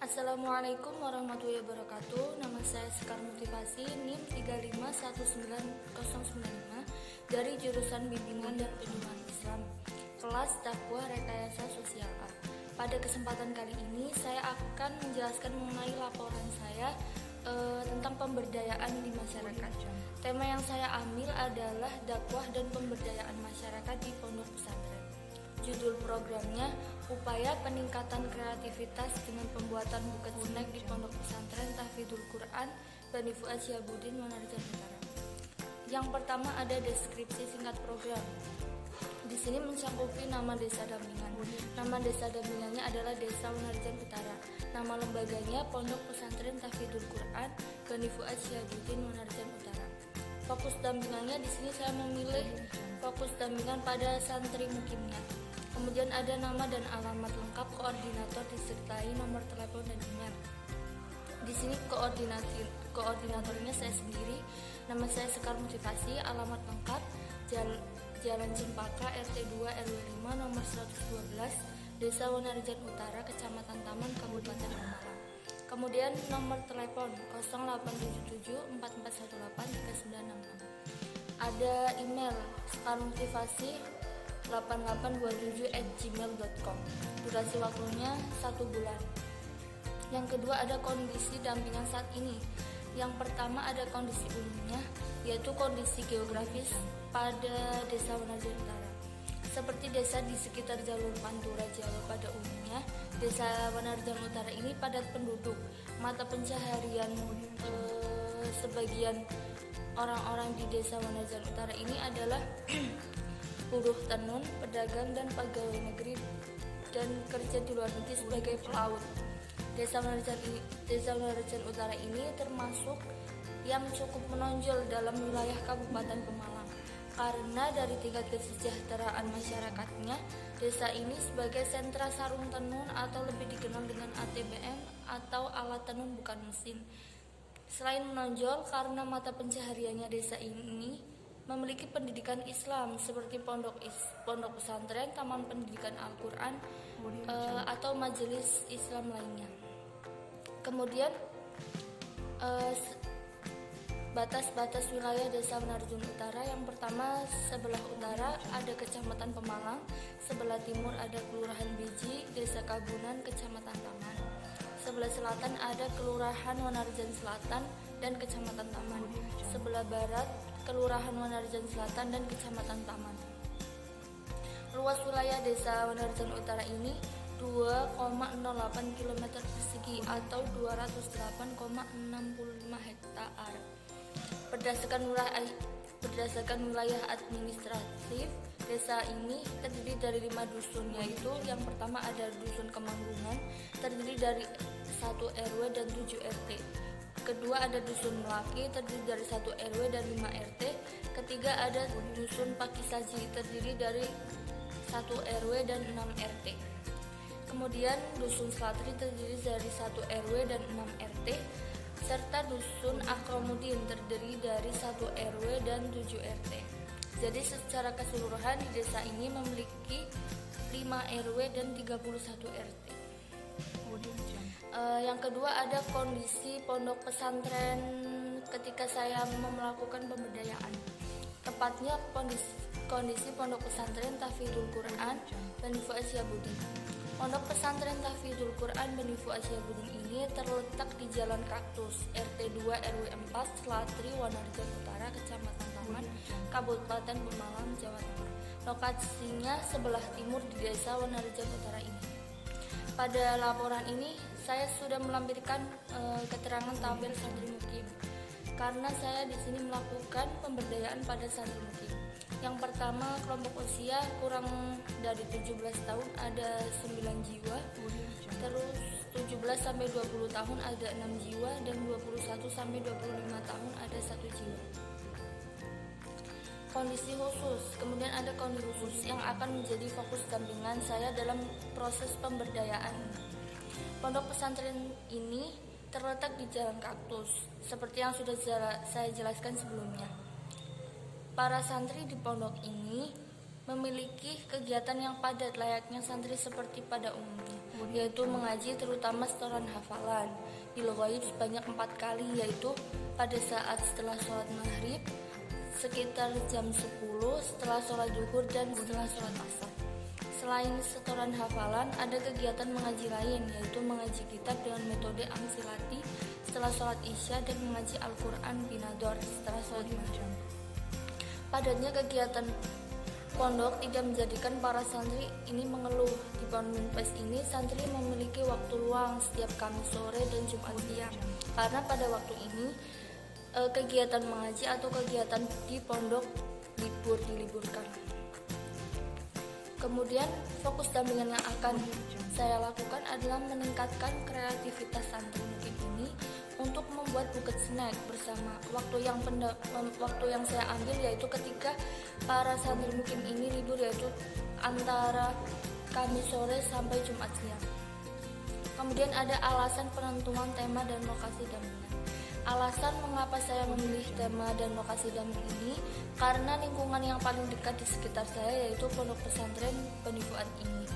Assalamualaikum warahmatullahi wabarakatuh. Nama saya Sekar Motivasi, NIM 351995 dari jurusan Bimbingan dan Penyuluhan Islam, kelas Dakwah Rekayasa Sosial A. Pada kesempatan kali ini saya akan menjelaskan mengenai laporan saya tentang pemberdayaan di masyarakat. Tema yang saya ambil adalah dakwah dan pemberdayaan masyarakat di pondok pesantren. Judul programnya Upaya Peningkatan Kreativitas dengan Pembuatan Buket Snack di Pondok Pesantren Tahfidzul Quran Bani Fuad Syihabuddin Wonarjan Utara. Yang pertama ada deskripsi singkat program. Di sini mencakupi nama desa dampingan. Nama desa dampingannya adalah Desa Wonarjan Utara. Nama lembaganya Pondok Pesantren Tahfidzul Quran Bani Fuad Syihabuddin Wonarjan Utara. Fokus dampingannya di sini saya memilih fokus dampingan pada santri mukimnya. Kemudian ada nama dan alamat lengkap koordinator disertai nomor telepon dan email. Di sini koordinatornya saya sendiri. Nama saya Sekar Motivasi, alamat lengkap Jalan Cempaka RT 2 RW 5 nomor 112 Desa Wonarjan Utara, Kecamatan Taman, Kabupaten Pemalang. Kemudian nomor telepon 0877 4418 3966. Ada email sekarmotivasi 8827@gmail.com. Durasi waktunya 1 bulan. Yang kedua ada kondisi dampingan saat ini. Yang pertama ada kondisi umumnya, yaitu kondisi geografis pada Desa Wonarjan Utara. Seperti desa di sekitar jalur Pantura Jawa pada umumnya, Desa Wonarjan Utara ini padat penduduk. Mata pencaharian sebagian orang-orang di Desa Wonarjan Utara ini adalah buruh tenun, pedagang, dan pegawai negeri dan kerja di luar negeri sebagai pelaut. Desa Wonarjan Utara ini termasuk yang cukup menonjol dalam wilayah Kabupaten Pemalang karena dari tingkat kesejahteraan masyarakatnya, desa ini sebagai sentra sarung tenun atau lebih dikenal dengan ATBM atau alat tenun bukan mesin. Selain menonjol karena mata pencahariannya, desa ini memiliki pendidikan Islam seperti pondok pesantren, taman pendidikan Al-Quran, atau majelis Islam lainnya. Kemudian batas-batas wilayah Desa Wonarjan Utara. Yang pertama, sebelah utara ada Kecamatan Pemalang, sebelah timur ada Kelurahan Biji, Desa Kabunan, Kecamatan Taman. Sebelah selatan ada Kelurahan Wonarjan Selatan dan Kecamatan Taman. Sebelah barat Kelurahan Wonarjan Selatan dan Kecamatan Taman. Luas wilayah Desa Wonarjan Utara ini 2,08 km persegi atau 208,65 hektar. Berdasarkan wilayah administratif, desa ini terdiri dari 5 dusun, yaitu yang pertama ada Dusun Kemanggungan, terdiri dari 1 RW dan 7 RT. Kedua ada Dusun Melaki, terdiri dari 1 RW dan 5 RT. Ketiga ada Dusun Pakisaji, terdiri dari 1 RW dan 6 RT. Kemudian Dusun Selatri terdiri dari 1 RW dan 6 RT. Serta Dusun Akromudin terdiri dari 1 RW dan 7 RT. Jadi secara keseluruhan di desa ini memiliki 5 RW dan 31 RT. Yang kedua ada kondisi pondok pesantren ketika saya melakukan pemberdayaan. Tepatnya kondisi pondok pesantren Tahfidzul Quran Bani Fuad Syihabuddin. Pondok pesantren Tahfidzul Quran Bani Fuad Syihabuddin ini terletak di Jalan Kaktus RT 2 RW 4 Selatri Wonarjan Utara, Kecamatan Taman, Kabupaten Pemalang, Jawa Timur. Lokasinya sebelah timur di Desa Wonarjan Utara ini. Pada laporan ini saya sudah melampirkan keterangan tabel santri mukim karena saya di sini melakukan pemberdayaan pada santri mukim. Yang pertama, kelompok usia kurang dari 17 tahun ada 9 jiwa. Terus 17 sampai 20 tahun ada 6 jiwa dan 21 sampai 25 tahun ada 1 jiwa. Kondisi khusus, kemudian ada kondisi khusus yang akan menjadi fokus dampingan saya dalam proses pemberdayaan. Pondok pesantren ini terletak di Jalan Kaktus, seperti yang sudah saya jelaskan sebelumnya. Para santri di pondok ini memiliki kegiatan yang padat layaknya santri seperti pada umumnya, yaitu mengaji terutama setoran hafalan bil ghaib sebanyak 4 kali, yaitu pada saat setelah sholat maghrib, sekitar jam 10, setelah sholat zuhur, dan setelah sholat asar. Selain setoran hafalan, ada kegiatan mengaji lain, yaitu mengaji kitab dengan metode amsilati setelah sholat isya dan mengaji Al-Quran binador setelah sholat maghrib. Padatnya kegiatan pondok tidak menjadikan para santri ini mengeluh. Di Pondok Minpes ini, santri memiliki waktu luang setiap Kamis sore dan Jumat siang, karena pada waktu ini kegiatan mengaji atau kegiatan di pondok diliburkan. Kemudian fokus dampingan yang akan saya lakukan adalah meningkatkan kreativitas santri mukim ini untuk membuat buket snack bersama. Waktu yang saya ambil yaitu ketika para santri mukim ini libur, yaitu antara Kamis sore sampai Jumat siang. Kemudian ada alasan penentuan tema dan lokasi dampingan. Alasan mengapa saya memilih tema dan lokasi damping ini karena lingkungan yang paling dekat di sekitar saya yaitu Pondok Pesantren Bani Fuad ini.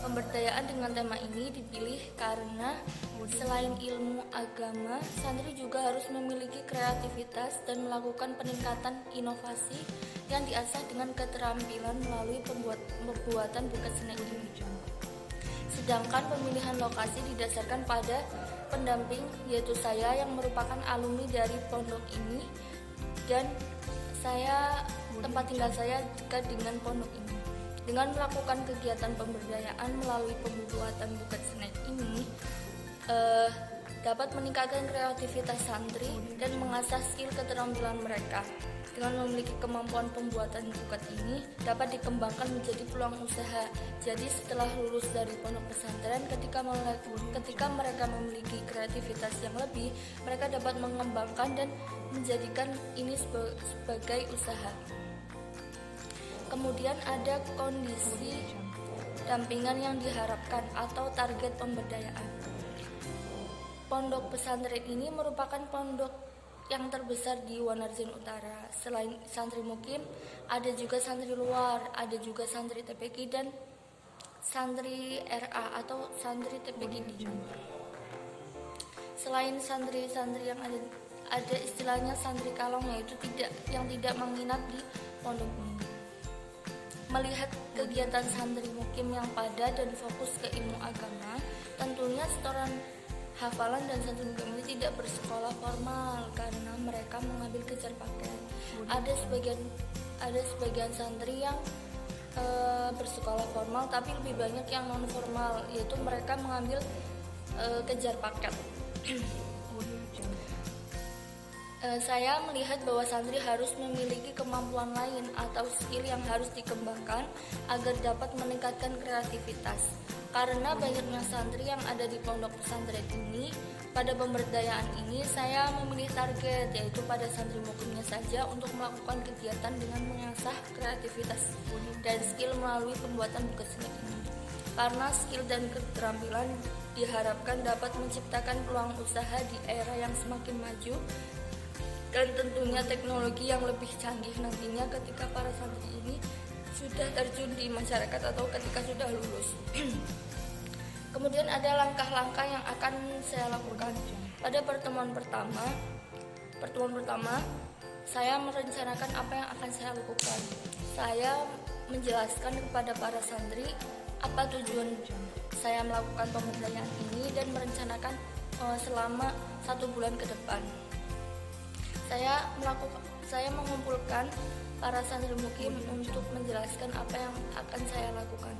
Pemberdayaan dengan tema ini dipilih karena selain ilmu agama, santri juga harus memiliki kreativitas dan melakukan peningkatan inovasi yang diasah dengan keterampilan melalui pembuatan buket snack ini. Sedangkan pemilihan lokasi didasarkan pada pendamping, yaitu saya yang merupakan alumni dari pondok ini, dan tempat tinggal saya dekat dengan pondok ini. Dengan melakukan kegiatan pemberdayaan melalui pembuatan buket snack ini dapat meningkatkan kreativitas santri dan mengasah skill keterampilan mereka. Dengan memiliki kemampuan pembuatan buket ini dapat dikembangkan menjadi peluang usaha. Jadi setelah lulus dari pondok pesantren, ketika mereka memiliki kreativitas yang lebih, mereka dapat mengembangkan dan menjadikan ini sebagai usaha. Kemudian ada kondisi dampingan yang diharapkan atau target pemberdayaan. Pondok pesantren ini merupakan pondok yang terbesar di Wanarjin Utara. Selain santri mukim, ada juga santri luar, ada juga santri TPQ dan santri RA atau santri TPQ. Selain santri-santri yang ada istilahnya santri kalong, yaitu yang tidak menginap di pondok ini. Melihat kegiatan santri mukim yang padat dan fokus ke ilmu agama, tentunya setoran hafalan dan santri mukim ini tidak bersekolah formal karena mereka mengambil kejar paket. Ada sebagian santri yang bersekolah formal, tapi lebih banyak yang non formal, yaitu mereka mengambil kejar paket. Saya melihat bahwa santri harus memiliki kemampuan lain atau skill yang harus dikembangkan agar dapat meningkatkan kreativitas. Karena banyaknya santri yang ada di pondok pesantren ini, pada pemberdayaan ini saya memilih target, yaitu pada santri mukimnya saja untuk melakukan kegiatan dengan mengasah kreativitas dan skill melalui pembuatan buket snack ini. Karena skill dan keterampilan diharapkan dapat menciptakan peluang usaha di era yang semakin maju dan tentunya teknologi yang lebih canggih nantinya ketika para santri ini sudah terjun di masyarakat atau ketika sudah lulus. Kemudian ada langkah-langkah yang akan saya lakukan. Pada pertemuan pertama, saya merencanakan apa yang akan saya lakukan. Saya menjelaskan kepada para santri apa tujuan saya melakukan pemberdayaan ini dan merencanakan selama 1 bulan ke depan. Saya mengumpulkan para santri mukim untuk menjelaskan apa yang akan saya lakukan.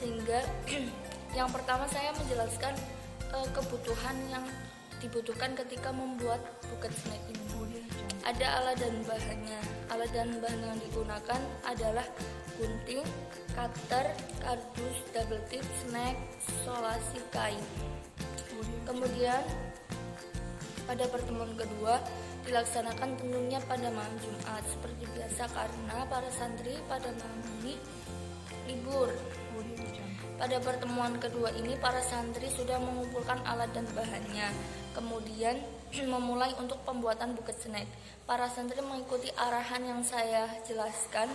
Sehingga yang pertama saya menjelaskan kebutuhan yang dibutuhkan ketika membuat buket snack ini. Ada alat dan bahannya. Alat dan bahan yang digunakan adalah gunting, cutter, kardus, double tip, snack, solasi kain. Kemudian pada pertemuan kedua dilaksanakan tentunya pada malam Jumat seperti biasa karena para santri pada malam ini libur. Pada pertemuan kedua ini para santri sudah mengumpulkan alat dan bahannya, kemudian memulai untuk pembuatan buket snack. Para santri mengikuti arahan yang saya jelaskan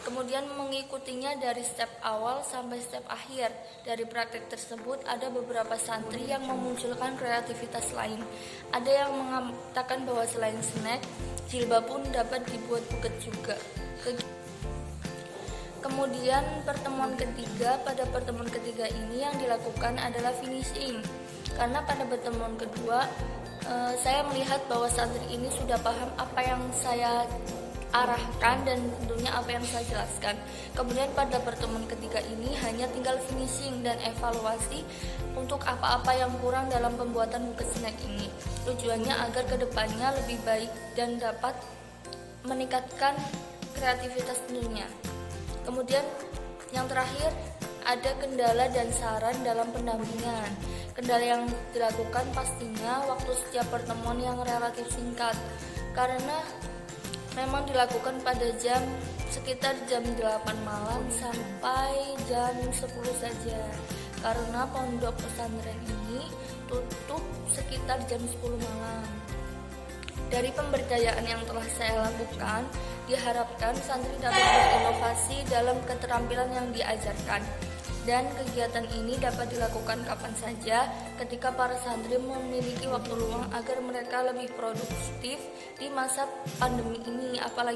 kemudian mengikutinya dari step awal sampai step akhir. Dari praktek tersebut ada beberapa santri yang memunculkan kreativitas lain. Ada yang mengatakan bahwa selain snack, jilbab pun dapat dibuat buket juga. Kemudian pada pertemuan ketiga ini yang dilakukan adalah finishing. Karena pada pertemuan kedua saya melihat bahwa santri ini sudah paham apa yang saya arahkan dan tentunya apa yang saya jelaskan. Kemudian pada pertemuan ketiga ini hanya tinggal finishing dan evaluasi untuk apa-apa yang kurang dalam pembuatan buket snack ini. Tujuannya agar kedepannya lebih baik dan dapat meningkatkan kreativitas tentunya. Kemudian yang terakhir ada kendala dan saran dalam pendampingan. Kendala yang dilakukan pastinya waktu setiap pertemuan yang relatif singkat, karena memang dilakukan pada sekitar jam 8 malam sampai jam 10 saja. Karena pondok pesantren ini tutup sekitar jam 10 malam. Dari pemberdayaan yang telah saya lakukan, diharapkan santri dapat berinovasi dalam keterampilan yang diajarkan. Dan kegiatan ini dapat dilakukan kapan saja ketika para santri memiliki waktu luang agar mereka lebih produktif di masa pandemi ini. Apalagi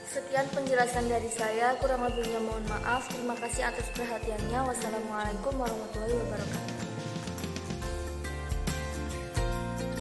sekian penjelasan dari saya, kurang lebihnya mohon maaf. Terima kasih atas perhatiannya. Wassalamualaikum warahmatullahi wabarakatuh.